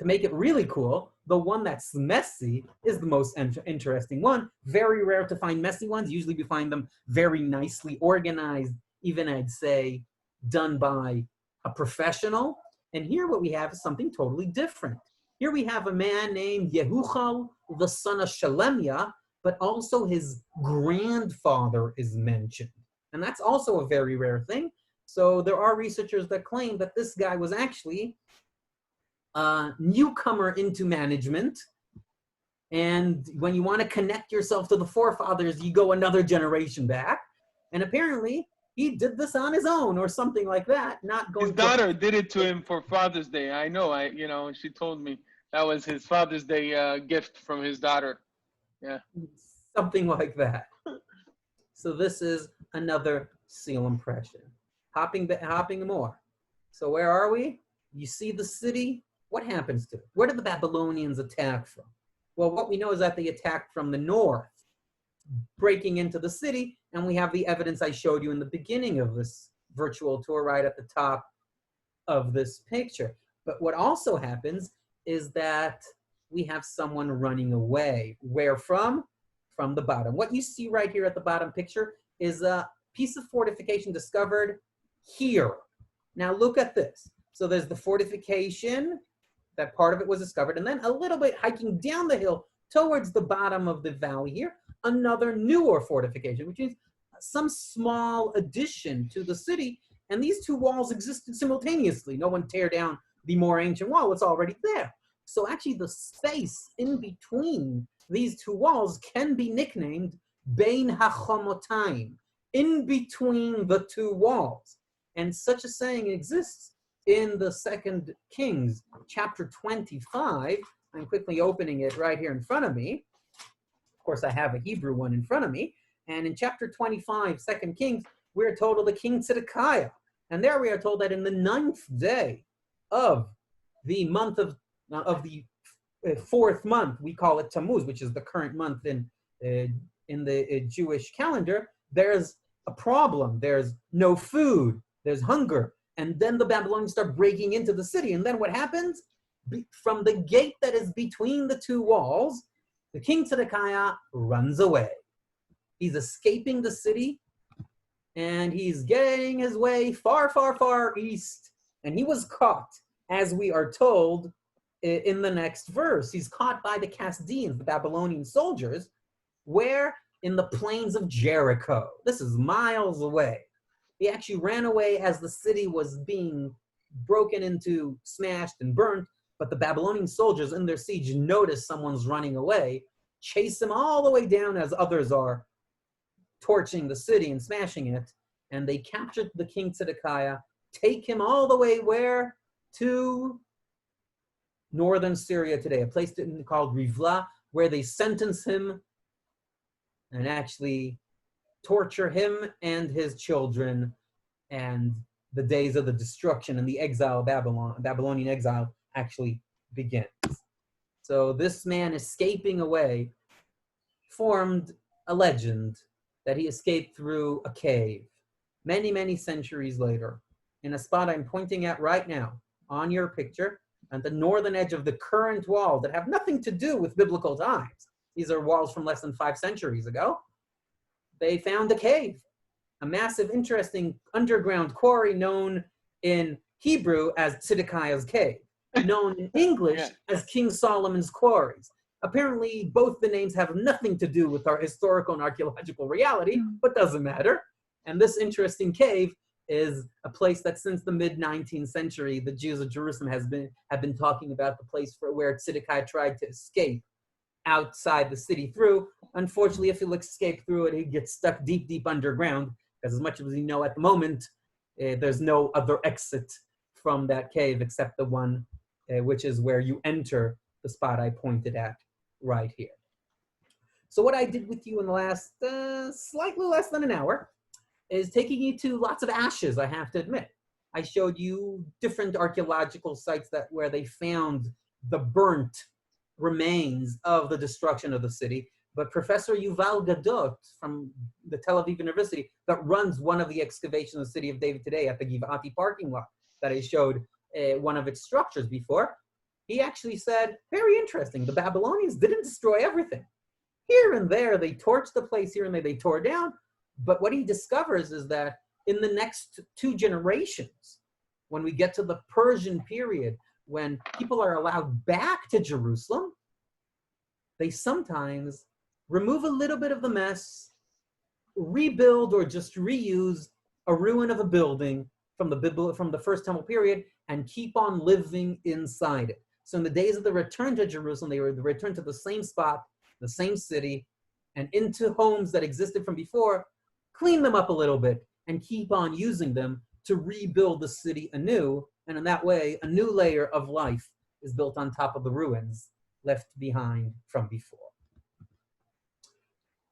To make it really cool, the one that's messy is the most interesting one. Very rare to find messy ones. Usually we find them very nicely organized, even I'd say done by a professional. And here what we have is something totally different. Here we have a man named Yehuchal, the son of Shelemiah, but also his grandfather is mentioned. And that's also a very rare thing. So there are researchers that claim that this guy was actually a newcomer into management. And when you want to connect yourself to the forefathers, you go another generation back. And apparently he did this on his own or something like that, not going. His daughter did it to him for Father's Day. I know, she told me that was his Father's Day gift from his daughter. Yeah. Something like that. So this is another seal impression. Hopping more. So where are we? You see the city. What happens to it? Where did the Babylonians attack from? Well, what we know is that they attacked from the north, breaking into the city, and we have the evidence I showed you in the beginning of this virtual tour right at the top of this picture. But what also happens is that we have someone running away. Where from? From the bottom. What you see right here at the bottom picture is a piece of fortification discovered here. Now look at this. So there's the fortification, that part of it was discovered, and then a little bit hiking down the hill towards the bottom of the valley here, another newer fortification, which means some small addition to the city, and these 2 walls existed simultaneously. No one tear down the more ancient wall, it's already there. So actually the space in between these 2 walls can be nicknamed Bein HaChomotaim, in between the 2 walls. And such a saying exists in the 2 Kings, chapter 25. I'm quickly opening it right here in front of me. Of course, I have a Hebrew one in front of me. And in chapter 25, 2 Kings, we're told of the king Zedekiah. And there we are told that in the 9th day of the month of the 4th month, we call it Tammuz, which is the current month in the Jewish calendar, there's a problem. There's no food. There's hunger. And then the Babylonians start breaking into the city. And then what happens? From the gate that is between the 2 walls, the king Zedekiah runs away. He's escaping the city, and he's getting his way far, far, far east. And he was caught, as we are told in the next verse. He's caught by the Chaldeans, the Babylonian soldiers, where? In the plains of Jericho. This is miles away. He actually ran away as the city was being broken into, smashed, and burnt. But the Babylonian soldiers in their siege notice someone's running away, chase him all the way down as others are torching the city and smashing it. And they captured the king Zedekiah, take him all the way where? To northern Syria today, a place called Rivla, where they sentence him and actually torture him and his children, and the days of the destruction and the exile, Babylonian exile, actually begins. So this man escaping away formed a legend that he escaped through a cave many, many centuries later in a spot I'm pointing at right now on your picture at the northern edge of the current wall that have nothing to do with biblical times. These are walls from less than 5 centuries ago. They found a cave, a massive, interesting underground quarry known in Hebrew as Tzedekah's Cave, known in English as King Solomon's Quarries. Apparently, both the names have nothing to do with our historical and archaeological reality, but doesn't matter. And this interesting cave is a place that since the mid-19th century, the Jews of Jerusalem have been talking about the place where Tzedekah tried to escape outside the city through. Unfortunately, if he'll escape through it, he gets stuck deep, deep underground, because as much as we know at the moment, there's no other exit from that cave except the one which is where you enter the spot I pointed at right here. So what I did with you in the last slightly less than an hour is taking you to lots of ashes, I have to admit. I showed you different archaeological sites where they found the burnt remains of the destruction of the city. But Professor Yuval Gadot from the Tel Aviv University that runs one of the excavations of the city of David today at the Giv'ati Parking Lot that I showed one of its structures before, he actually said, very interesting, the Babylonians didn't destroy everything. Here and there, they torched the place, here and there, they tore down. But what he discovers is that in the next 2 generations, when we get to the Persian period, when people are allowed back to Jerusalem, they sometimes remove a little bit of the mess, rebuild or just reuse a ruin of a building from the first temple period, and keep on living inside it. So in the days of the return to Jerusalem, they were returned to the same spot, the same city, and into homes that existed from before, clean them up a little bit, and keep on using them to rebuild the city anew. And in that way, a new layer of life is built on top of the ruins left behind from before.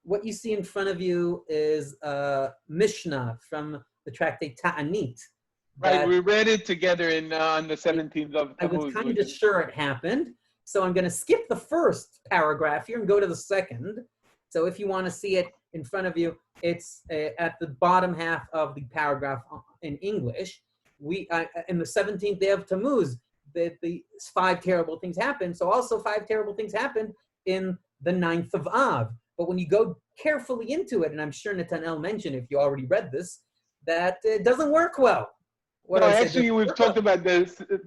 What you see in front of you is a Mishnah from the tractate Ta'anit. Right, we read it together on the 17th of I was kind of sure it happened. So I'm going to skip the first paragraph here and go to the second. So if you want to see it in front of you, it's at the bottom half of the paragraph in English. In the 17th day of Tammuz, the 5 terrible things happened. So also 5 terrible things happened in the 9th of Av. But when you go carefully into it, and I'm sure Netanel mentioned, if you already read this, that it doesn't work well. No, actually, we've talked about the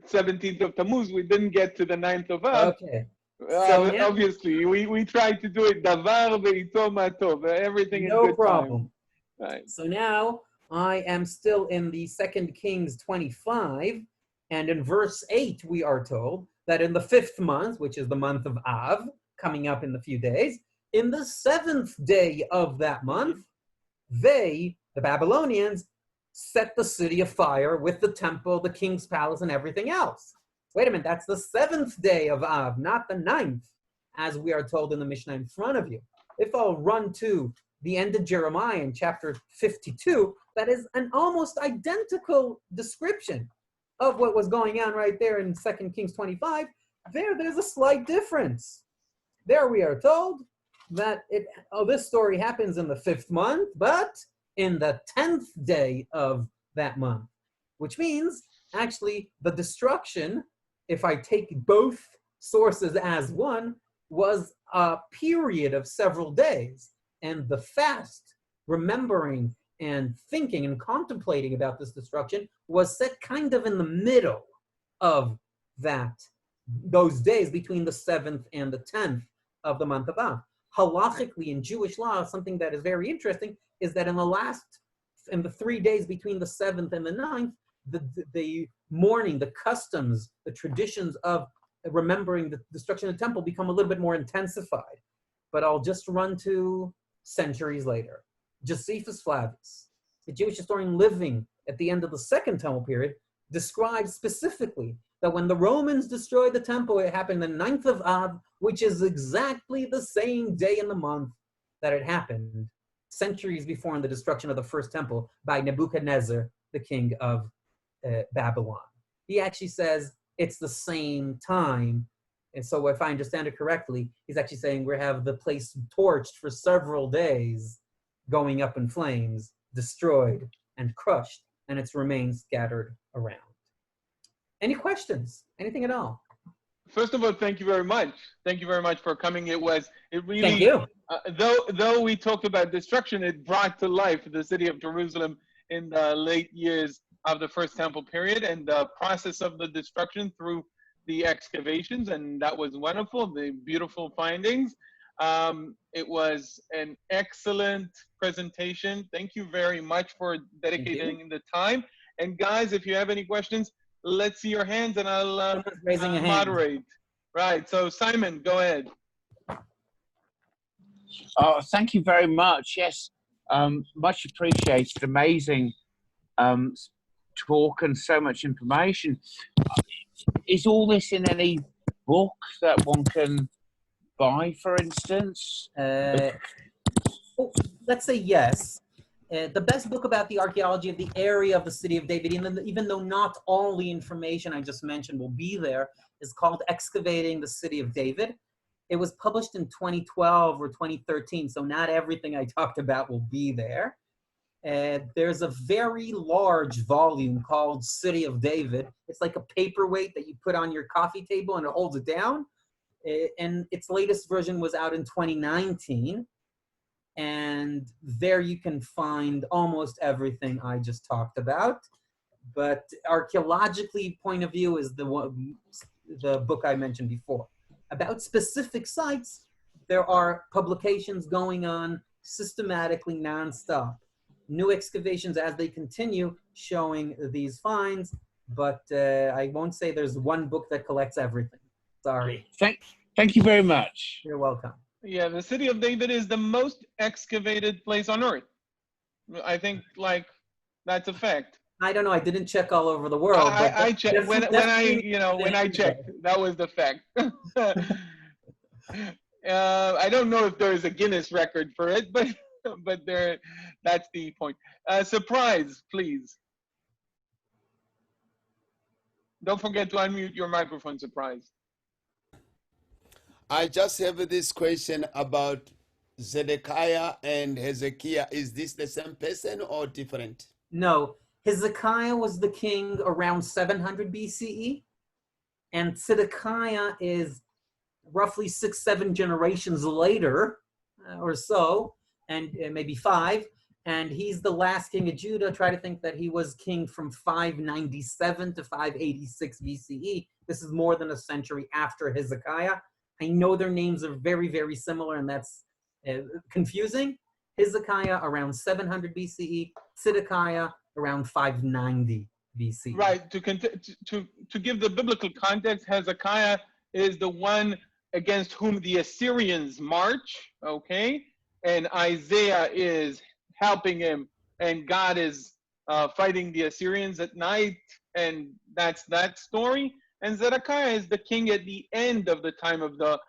17th of Tammuz. We didn't get to the 9th of Av. Okay. So now, obviously, we tried to do it davar ve'ito ma tov. Everything in good problem. Time. Right. So now I am still in the 2 Kings 25, and in verse 8 we are told that in the 5th month, which is the month of Av, coming up in a few days, in the 7th day of that month, the Babylonians, set the city afire with the temple, the king's palace, and everything else. Wait a minute, that's the 7th day of Av, not the 9th, as we are told in the Mishnah in front of you. If I'll run to the end of Jeremiah in chapter 52, that is an almost identical description of what was going on right there in 2 Kings 25. There's a slight difference. There we are told that this story happens in the 5th month, but in the 10th day of that month, which means actually the destruction, if I take both sources as one, was a period of several days. And the fast, remembering and thinking and contemplating about this destruction, was set kind of in the middle of those days between the 7th and the 10th of the month of Av. Halachically, in Jewish law, something that is very interesting is that in the 3 days between the 7th and the 9th, the mourning, the customs, the traditions of remembering the destruction of the temple become a little bit more intensified. But I'll just run to centuries later. Josephus Flavius, the Jewish historian living at the end of the Second Temple period, describes specifically that when the Romans destroyed the temple, it happened the 9th of Av, which is exactly the same day in the month that it happened, centuries before in the destruction of the first temple by Nebuchadnezzar, the king of Babylon. He actually says it's the same time. And so if I understand it correctly, he's actually saying we have the place torched for several days, going up in flames, destroyed and crushed, and its remains scattered around. Any questions? Anything at all? First of all, thank you very much. Thank you very much for coming. It really, Thank you. Though we talked about destruction, it brought to life the city of Jerusalem in the late years of the First Temple period and the process of the destruction through the excavations, and that was wonderful, the beautiful findings. It was an excellent presentation. Thank you very much for dedicating the time. And guys, if you have any questions, let's see your hands and I'll moderate. Right, so Simon, go ahead. Thank you very much. Yes, much appreciated. Amazing talk and so much information. Is all this in any book that one can buy, for instance? Let's say yes. The best book about the archaeology of the area of the city of David, even though not all the information I just mentioned will be there, is called Excavating the City of David. It was published in 2012 or 2013, so not everything I talked about will be there. There's a very large volume called City of David. It's like a paperweight that you put on your coffee table and it holds it down. And its latest version was out in 2019. And there you can find almost everything I just talked about. But archaeologically point of view is the book I mentioned before. About specific sites, there are publications going on systematically nonstop. New excavations as they continue showing these finds, but I won't say there's one book that collects everything. Sorry. Thank you very much. You're welcome. Yeah, the city of David is the most excavated place on earth. I think, like, that's a fact. I don't know. I didn't check all over the world. I checked when I checked. That was the fact. I don't know if there is a Guinness record for it, but there, that's the point. Surprise, please. Don't forget to unmute your microphone, Surprise. I just have this question about Zedekiah and Hezekiah. Is this the same person or different? No. Hezekiah was the king around 700 BCE, and Zedekiah is roughly 6-7 generations later or so, and maybe 5, and he's the last king of Judah. Try to think that he was king from 597 to 586 BCE. This is more than a century after Hezekiah. I know their names are very, very similar, and that's confusing. Hezekiah around 700 BCE, Zedekiah around 590 BC. Right. To give the biblical context, Hezekiah is the one against whom the Assyrians march, okay? And Isaiah is helping him, and God is fighting the Assyrians at night, and that's that story. And Zedekiah is the king at the end of the time of the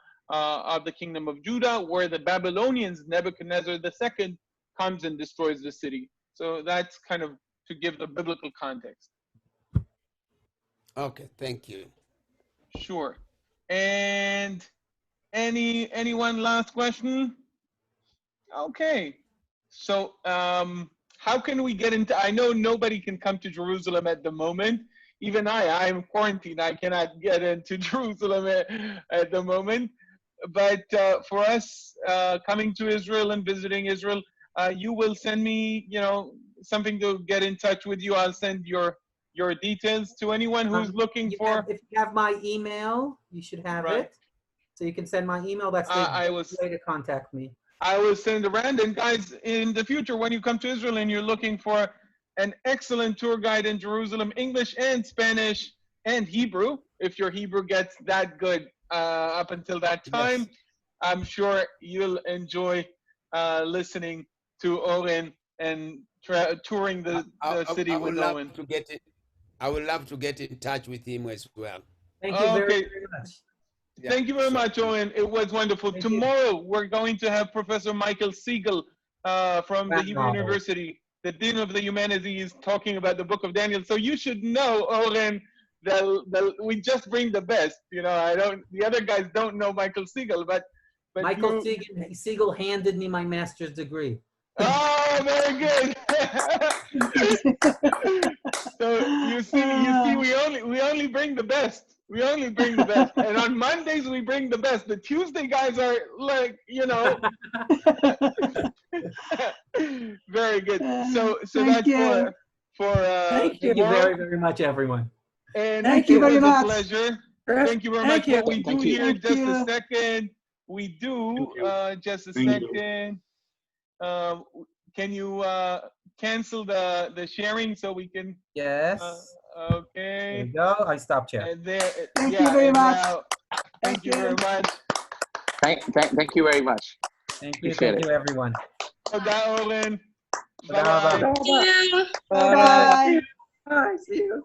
kingdom of Judah, where the Babylonians, Nebuchadnezzar II, comes and destroys the city. So that's kind of to give the biblical context. Okay, thank you. Sure. And anyone last question? Okay. So how can we get into, I know nobody can come to Jerusalem at the moment. Even I'm quarantined. I cannot get into Jerusalem at the moment. But for us coming to Israel and visiting Israel, you will send me, something to get in touch with you. I'll send your details to anyone who's looking for. If you have my email, you should have it. So you can send my email. That's the way to contact me. I will send around. And guys, in the future, when you come to Israel and you're looking for an excellent tour guide in Jerusalem, English and Spanish and Hebrew, if your Hebrew gets that good up until that time, yes, I'm sure you'll enjoy listening to Oren and touring the city I with would love Owen. to get it. I would love to get in touch with him as well. Thank you very, Okay. very much. Yeah, Thank you very so- much, Owen. It was wonderful. Thank you. Tomorrow, we're going to have Professor Michael Siegel from the Wow. Hebrew University, the Dean of the Humanities, talking about the Book of Daniel. So you should know, Oren, that we just bring the best. You know, the other guys don't know Michael Siegel, but Michael you, Siegel handed me my master's degree. oh, very good. So you see, we only bring the best. We only bring the best. And on Mondays we bring the best. The Tuesday guys are like, you know, very good. So Thank that's you. for Thank Thank you tomorrow. very, very much, everyone. And Thank it you very was much. a pleasure. Chris, Thank you very thank much. you. What we do Thank you. here, Thank just a you. second. We do just a Thank you. second. Can you cancel the sharing so we can? Yes. There Okay. you go. I stopped share. And there. Thank yeah, you very and much. now- thank you very much. Thank you very much. Thank you. Appreciate Thank you, everyone. Toda, Oren. Toda Bye-bye. raba. Bye-bye. Bye. See you.